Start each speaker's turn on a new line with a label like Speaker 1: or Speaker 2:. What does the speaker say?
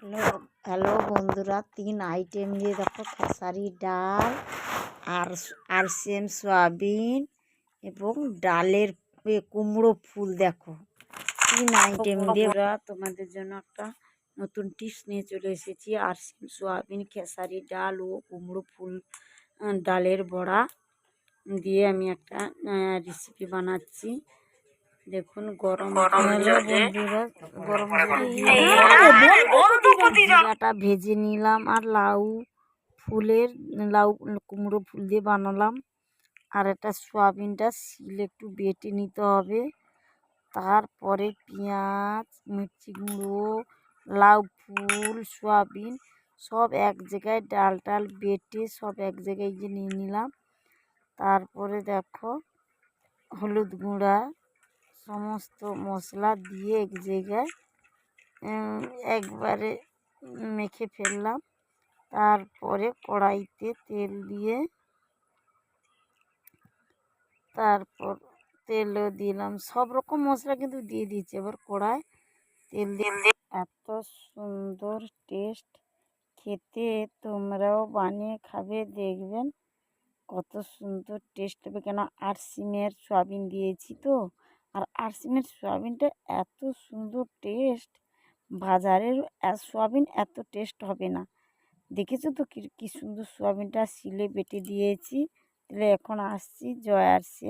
Speaker 1: Hello hello বন্ধুরা, 3 item দিয়ে দেখো খেসারি ডাল আর সয়াবিন এবং ডালের কুমড়ো ফুল। দেখো 3 আইটেম দিয়ে তোমাদের জন্য একটা নতুন টিপস নিয়ে চলে এসেছি। সয়াবিন, খেসারি ডাল ও কুমড়ো ফুল ডালের বড়া দিয়ে আমি একটা রেসিপি বানাচ্ছি। দেখুন, গরম বন্ধুরা, গরম জিরাটা ভেজে নিলাম আর লাউ কুমড়ো ফুল দিয়ে বানালাম। আর একটা সয়াবিনটা শিলে একটু বেটে নিতে হবে। তারপরে পেঁয়াজ, মির্চি গুঁড়ো, লাউ ফুল, সয়াবিন সব এক জায়গায় ডাল বেটে সব এক জায়গায় নিয়ে নিলাম। তারপরে দেখো হলুদ গুঁড়া সমস্ত মশলা দিয়ে এক জায়গায় একবারে মেখে ফেললাম। তারপরে কড়াইতে তেল দিয়ে তারপর তেলও দিলাম, সব রকম মশলা কিন্তু দিয়ে দিয়েছি। এবার কড়াই তেল দিয়ে এত সুন্দর টেস্ট খেতে, তোমরাও বানিয়ে খাবে, দেখবেন কত সুন্দর টেস্ট হবে। কেন আরসিমের সয়াবিন দিয়েছি তো, আর আরসিমের সয়াবিনটা এত সুন্দর টেস্ট, বাজারের সয়াবিন এত টেস্ট হবে না। দেখেছো তো কি সুন্দর সয়াবিনটা শিলে বেটে দিয়েছি। তাহলে এখন আসছি জয় আরসিএম।